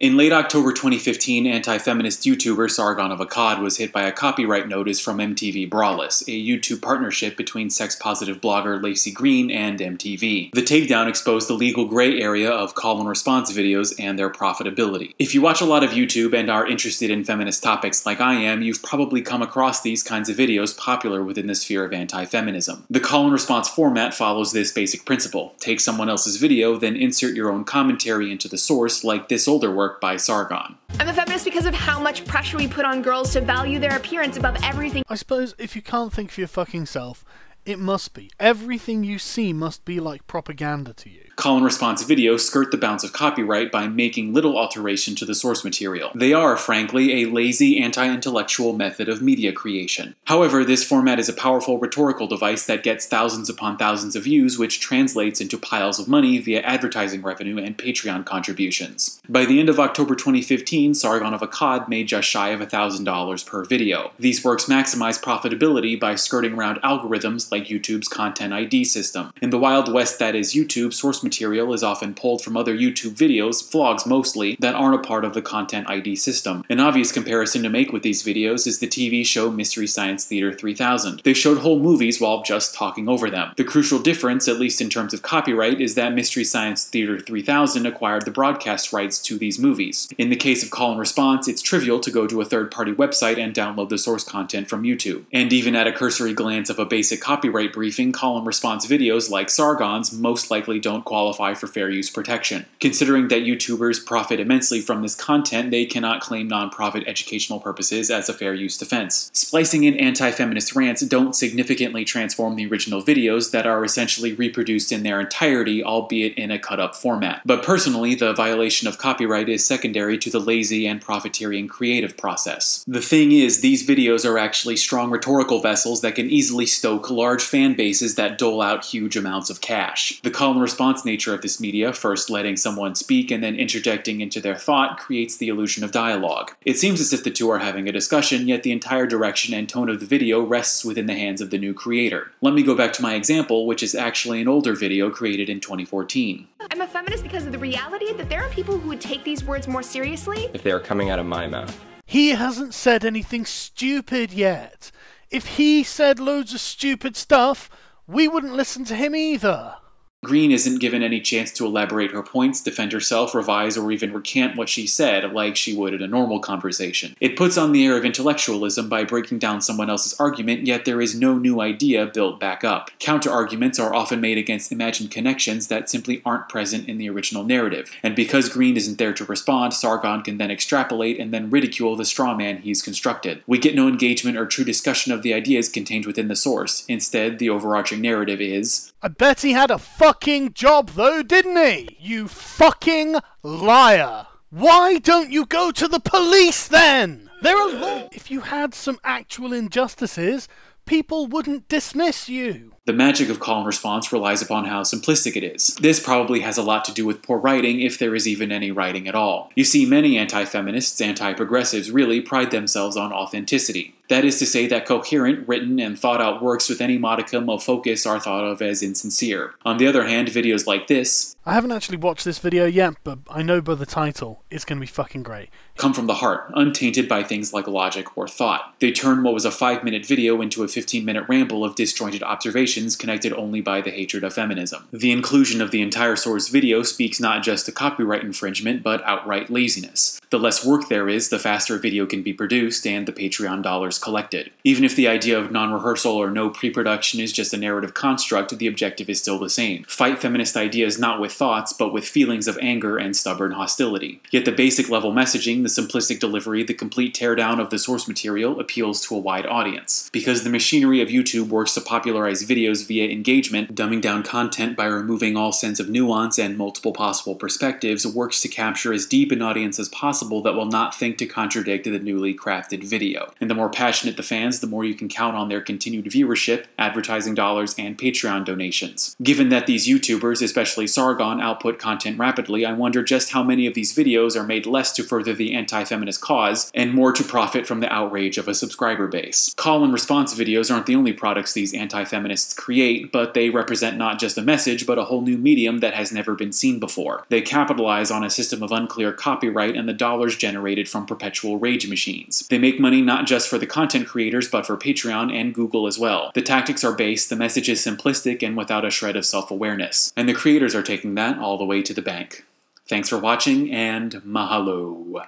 In late October 2015, anti-feminist YouTuber Sargon of Akkad was hit by a copyright notice from MTV Brawless, a YouTube partnership between sex-positive blogger Laci Green and MTV. The takedown exposed the legal gray area of call-and-response videos and their profitability. If you watch a lot of YouTube and are interested in feminist topics like I am, you've probably come across these kinds of videos popular within the sphere of anti-feminism. The call-and-response format follows this basic principle. Take someone else's video, then insert your own commentary into the source, like this older work by Sargon. I'm a feminist because of how much pressure we put on girls to value their appearance above everything. I suppose if you can't think for your fucking self, it must be. Everything you see must be like propaganda to you. Call-and-response videos skirt the bounds of copyright by making little alteration to the source material. They are, frankly, a lazy, anti-intellectual method of media creation. However, this format is a powerful rhetorical device that gets thousands upon thousands of views, which translates into piles of money via advertising revenue and Patreon contributions. By the end of October 2015, Sargon of Akkad made just shy of $1,000 per video. These works maximize profitability by skirting around algorithms like YouTube's Content ID system. In the Wild West that is YouTube, source material is often pulled from other YouTube videos, vlogs mostly, that aren't a part of the Content ID system. An obvious comparison to make with these videos is the TV show Mystery Science Theater 3000. They showed whole movies while just talking over them. The crucial difference, at least in terms of copyright, is that Mystery Science Theater 3000 acquired the broadcast rights to these movies. In the case of Call and Response, it's trivial to go to a third-party website and download the source content from YouTube. And even at a cursory glance of a basic copyright briefing, Call and Response videos like Sargon's most likely don't qualify for fair use protection. Considering that YouTubers profit immensely from this content, they cannot claim non-profit educational purposes as a fair use defense. Splicing in anti-feminist rants don't significantly transform the original videos that are essentially reproduced in their entirety, albeit in a cut-up format. But personally, the violation of copyright is secondary to the lazy and profiteering creative process. The thing is, these videos are actually strong rhetorical vessels that can easily stoke large fan bases that dole out huge amounts of cash. The call and response nature of this media, first letting someone speak and then interjecting into their thought, creates the illusion of dialogue. It seems as if the two are having a discussion, yet the entire direction and tone of the video rests within the hands of the new creator. Let me go back to my example, which is actually an older video created in 2014. I'm a feminist because of the reality that there are people who would take these words more seriously if they were coming out of my mouth. He hasn't said anything stupid yet. If he said loads of stupid stuff, we wouldn't listen to him either. Green isn't given any chance to elaborate her points, defend herself, revise, or even recant what she said, like she would in a normal conversation. It puts on the air of intellectualism by breaking down someone else's argument, yet there is no new idea built back up. Counter-arguments are often made against imagined connections that simply aren't present in the original narrative. And because Green isn't there to respond, Sargon can then extrapolate and then ridicule the straw man he's constructed. We get no engagement or true discussion of the ideas contained within the source. Instead, the overarching narrative is, I bet he had a fucking job though, didn't he? You fucking liar. Why don't you go to the police then? There are laws. If you had some actual injustices, people wouldn't dismiss you. The magic of call and response relies upon how simplistic it is. This probably has a lot to do with poor writing, if there is even any writing at all. You see, many anti-feminists, anti-progressives really pride themselves on authenticity. That is to say that coherent, written, and thought-out works with any modicum of focus are thought of as insincere. On the other hand, videos like this, I haven't actually watched this video yet, but I know by the title, it's going to be fucking great. Come from the heart, untainted by things like logic or thought. They turn what was a 5-minute video into a 15-minute ramble of disjointed observations connected only by the hatred of feminism. The inclusion of the entire source video speaks not just to copyright infringement, but outright laziness. The less work there is, the faster a video can be produced and the Patreon dollars collected. Even if the idea of non-rehearsal or no pre-production is just a narrative construct, the objective is still the same. Fight feminist ideas not with thoughts, but with feelings of anger and stubborn hostility. Yet the basic level messaging, the simplistic delivery, the complete teardown of the source material appeals to a wide audience. Because the machinery of YouTube works to popularize videos via engagement, dumbing down content by removing all sense of nuance and multiple possible perspectives works to capture as deep an audience as possible that will not think to contradict the newly crafted video. And the more passionate the fans, the more you can count on their continued viewership, advertising dollars, and Patreon donations. Given that these YouTubers, especially Sargon, output content rapidly, I wonder just how many of these videos are made less to further the anti-feminist cause, and more to profit from the outrage of a subscriber base. Call and response videos aren't the only products these anti-feminists create, but they represent not just a message, but a whole new medium that has never been seen before. They capitalize on a system of unclear copyright and the dollars generated from perpetual rage machines. They make money not just for the content creators, but for Patreon and Google as well. The tactics are base, the message is simplistic and without a shred of self-awareness. And the creators are taking that all the way to the bank. Thanks for watching, and mahalo.